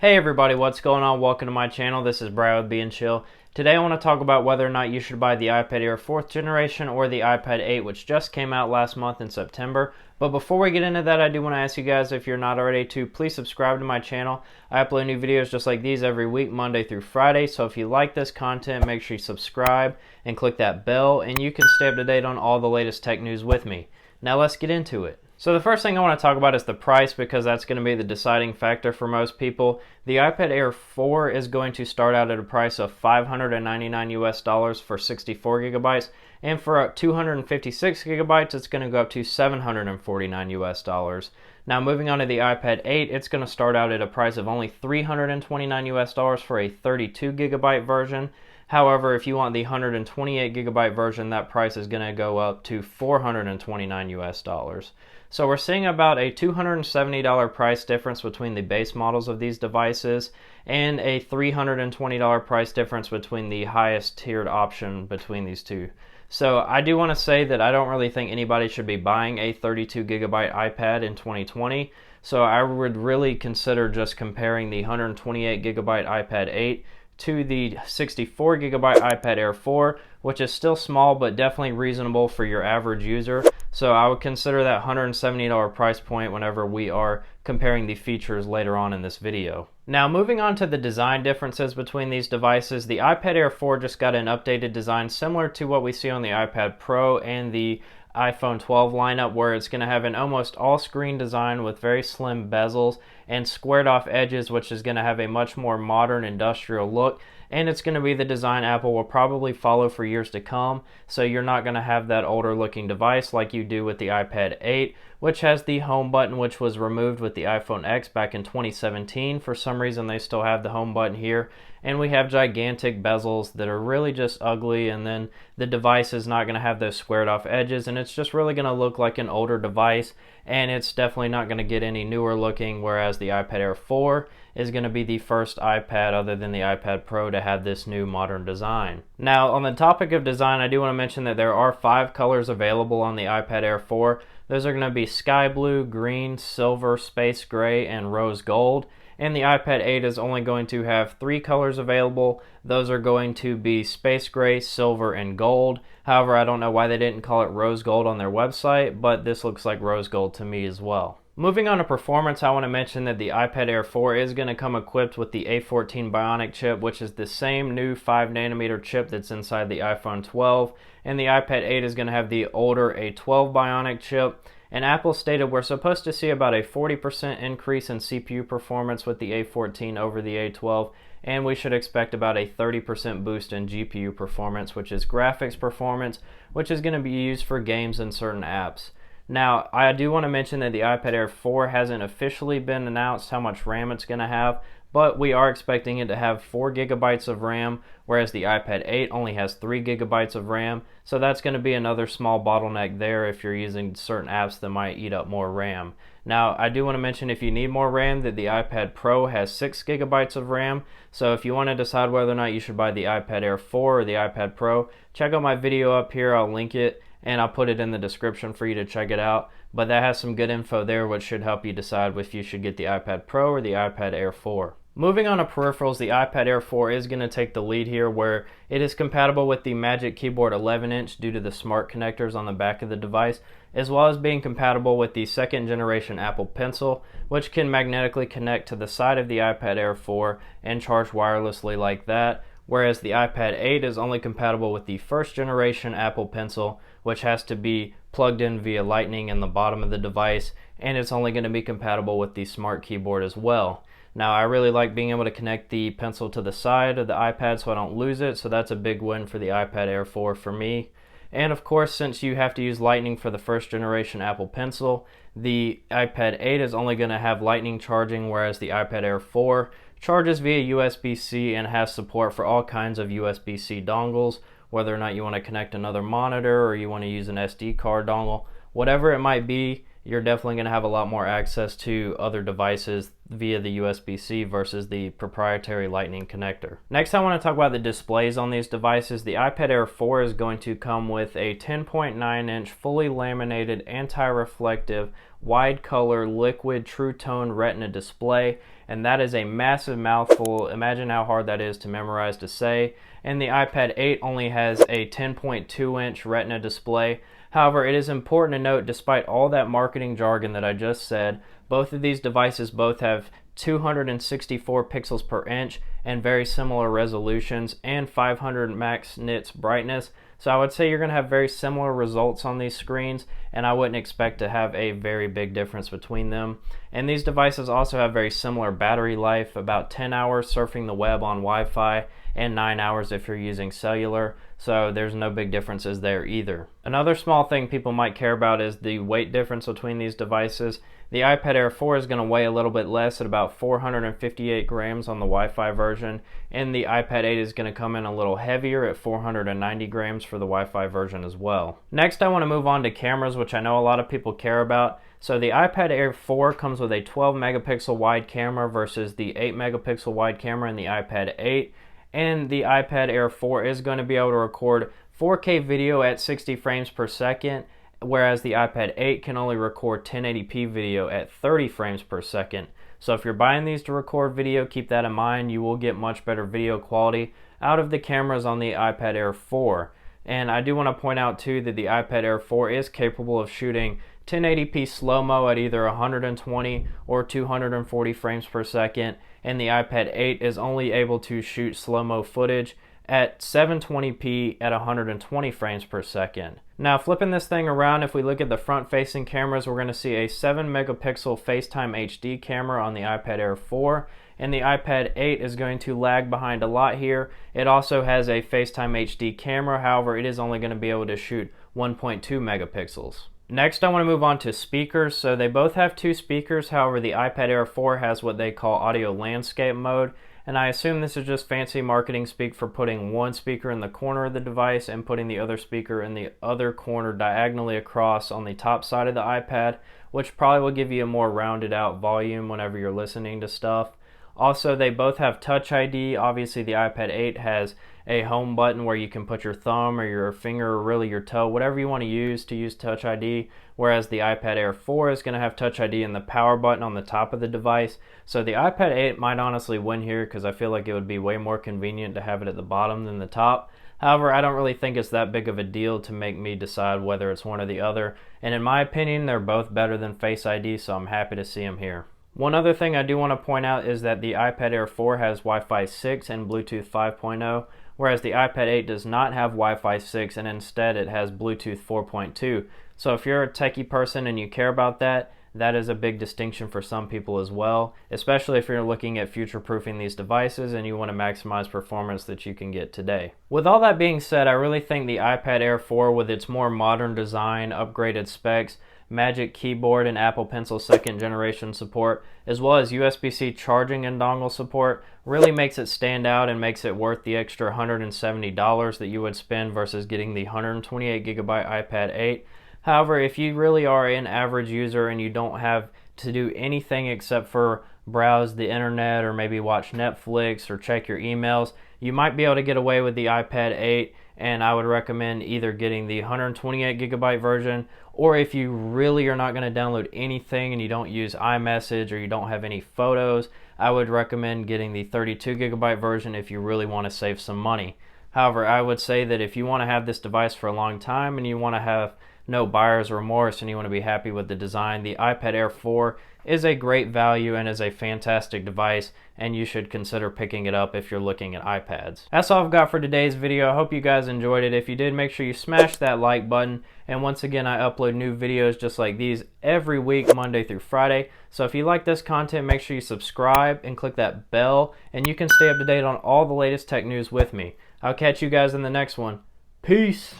Hey everybody, what's going on? Welcome to my channel. This is Brad with Being Chill. Today I want to talk about whether or not you should buy the iPad Air 4th generation or the iPad 8, which just came out last month in September. But before we get into that, I do want to ask you guys, if you're not already, to please subscribe to my channel. I upload new videos just like these every week, Monday through Friday. So if you like this content, make sure you subscribe and click that bell, and you can stay up to date on all the latest tech news with me. Now let's get into it. So the first thing I want to talk about is the price, because that's going to be the deciding factor for most people. The iPad Air 4 is going to start out at a price of $599 US for 64 gigabytes, and for 256 gigabytes it's going to go up to $749 US. Now moving on to the iPad 8, it's going to start out at a price of only $329 US for a 32 gigabyte version. However, if you want the 128 gigabyte version, that price is going to go up to $429 US. So we're seeing about a $270 price difference between the base models of these devices, and a $320 price difference between the highest tiered option between these two. So I do want to say that I don't really think anybody should be buying a 32 gigabyte iPad in 2020. So I would really consider just comparing the 128 gigabyte iPad 8 to the 64 gigabyte iPad Air 4, which is still small but definitely reasonable for your average user. So I would consider that $170 price point whenever we are comparing the features later on in this video. Now moving on to the design differences between these devices, the iPad Air 4 just got an updated design similar to what we see on the iPad Pro and the iPhone 12 lineup, where it's going to have an almost all-screen design with very slim bezels and squared off edges, which is going to have a much more modern industrial look. And it's going to be the design Apple will probably follow for years to come, so you're not going to have that older looking device like you do with the iPad 8, which has the home button, which was removed with the iPhone X back in 2017. For some reason they still have the home button here, and we have gigantic bezels that are really just ugly, and then the device is not going to have those squared off edges, and it's just really going to look like an older device, and it's definitely not going to get any newer looking, whereas the iPad Air 4 is going to be the first iPad other than the iPad Pro to have this new modern design. Now on the topic of design, I do want to mention that there are 5 colors available on the iPad Air 4. Those are going to be sky blue, green, silver, space gray, and rose gold. And the iPad 8 is only going to have 3 colors available. Those are going to be space gray, silver, and gold. However, I don't know why they didn't call it rose gold on their website, but this looks like rose gold to me as well. Moving on to performance, I want to mention that the iPad Air 4 is going to come equipped with the A14 Bionic chip, which is the same new 5nm chip that's inside the iPhone 12, and the iPad 8 is going to have the older A12 Bionic chip. And Apple stated we're supposed to see about a 40% increase in CPU performance with the A14 over the A12, and we should expect about a 30% boost in GPU performance, which is graphics performance, which is going to be used for games and certain apps. Now, I do want to mention that the iPad Air 4 hasn't officially been announced how much RAM it's going to have, but we are expecting it to have 4 gigabytes of RAM, whereas the iPad 8 only has 3 gigabytes of RAM, so that's going to be another small bottleneck there if you're using certain apps that might eat up more RAM. Now, I do want to mention, if you need more RAM, that the iPad Pro has 6 gigabytes of RAM, so if you want to decide whether or not you should buy the iPad Air 4 or the iPad Pro, check out my video up here. I'll link it, and I'll put it in the description for you to check it out. But that has some good info there, which should help you decide if you should get the iPad Pro or the iPad Air 4. Moving on to peripherals, the iPad Air 4 is going to take the lead here, where it is compatible with the Magic Keyboard 11-inch due to the smart connectors on the back of the device, as well as being compatible with the 2nd generation Apple Pencil, which can magnetically connect to the side of the iPad Air 4 and charge wirelessly like that, whereas the iPad 8 is only compatible with the 1st generation Apple Pencil, which has to be plugged in via Lightning in the bottom of the device, and it's only going to be compatible with the smart keyboard as well. Now, I really like being able to connect the Pencil to the side of the iPad so I don't lose it, so that's a big win for the iPad Air 4 for me. And of course, since you have to use Lightning for the 1st generation Apple Pencil, the iPad 8 is only going to have Lightning charging, whereas the iPad Air 4 charges via USB-C and has support for all kinds of USB-C dongles, whether or not you want to connect another monitor or you want to use an SD card dongle. Whatever it might be, you're definitely going to have a lot more access to other devices via the USB-C versus the proprietary Lightning connector. Next, I want to talk about the displays on these devices. The iPad Air 4 is going to come with a 10.9-inch fully laminated anti-reflective wide color liquid true tone retina display, and that is a massive mouthful. Imagine how hard that is to memorize to say. And the iPad 8 only has a 10.2-inch Retina display. However, it is important to note, despite all that marketing jargon that I just said, both of these devices both have 264 pixels per inch and very similar resolutions and 500 max nits brightness. So I would say you're going to have very similar results on these screens, and I wouldn't expect to have a very big difference between them. And these devices also have very similar battery life, about 10 hours surfing the web on Wi-Fi and 9 hours if you're using cellular, so there's no big differences there either. Another small thing people might care about is the weight difference between these devices. The iPad Air 4 is going to weigh a little bit less at about 458 grams on the Wi-Fi version, and the iPad 8 is going to come in a little heavier at 490 grams for the Wi-Fi version as well. Next, I want to move on to cameras, which I know a lot of people care about. So the iPad Air 4 comes with a 12 megapixel wide camera versus the 8 megapixel wide camera in the iPad 8. And the iPad Air 4 is going to be able to record 4K video at 60 frames per second, whereas the iPad 8 can only record 1080p video at 30 frames per second. So if you're buying these to record video, keep that in mind. You will get much better video quality out of the cameras on the iPad Air 4. And I do want to point out too that the iPad Air 4 is capable of shooting 1080p slow-mo at either 120 or 240 frames per second, and the iPad 8 is only able to shoot slow-mo footage at 720p at 120 frames per second. Now flipping this thing around, if we look at the front-facing cameras, we're going to see a 7 megapixel FaceTime HD camera on the iPad Air 4, and the iPad 8 is going to lag behind a lot here. It also has a FaceTime HD camera, however, it is only going to be able to shoot 1.2 megapixels. Next, I want to move on to speakers. So they both have two speakers, however, the iPad Air 4 has what they call audio landscape mode, and I assume this is just fancy marketing speak for putting one speaker in the corner of the device and putting the other speaker in the other corner diagonally across on the top side of the iPad, which probably will give you a more rounded out volume whenever you're listening to stuff. Also, they both have Touch ID. Obviously, the iPad 8 has a home button where you can put your thumb or your finger or really your toe, whatever you want to use Touch ID, whereas the iPad Air 4 is going to have Touch ID and the power button on the top of the device. So the iPad 8 might honestly win here because I feel like it would be way more convenient to have it at the bottom than the top. However, I don't really think it's that big of a deal to make me decide whether it's one or the other, and in my opinion, they're both better than Face ID, so I'm happy to see them here. One other thing I do want to point out is that the iPad Air 4 has Wi-Fi 6 and Bluetooth 5.0, whereas the iPad 8 does not have Wi-Fi 6 and instead it has Bluetooth 4.2. So if you're a techie person and you care about that, that is a big distinction for some people as well, especially if you're looking at future-proofing these devices and you want to maximize performance that you can get today. With all that being said, I really think the iPad Air 4, with its more modern design, upgraded specs, Magic Keyboard and Apple Pencil 2nd generation support, as well as USB-C charging and dongle support, really makes it stand out and makes it worth the extra $170 that you would spend versus getting the 128GB iPad 8. However, if you really are an average user and you don't have to do anything except for browse the internet or maybe watch Netflix or check your emails, you might be able to get away with the iPad 8, and I would recommend either getting the 128GB version, or if you really are not going to download anything and you don't use iMessage or you don't have any photos, I would recommend getting the 32GB version if you really want to save some money. However, I would say that if you want to have this device for a long time and you want to have no buyer's remorse and you want to be happy with the design, the iPad Air 4 is a great value and is a fantastic device, and you should consider picking it up if you're looking at iPads. That's all I've got for today's video. I hope you guys enjoyed it. If you did, make sure you smash that like button, and once again, I upload new videos just like these every week, Monday through Friday. So if you like this content, make sure you subscribe and click that bell, and you can stay up to date on all the latest tech news with me. I'll catch you guys in the next one. Peace!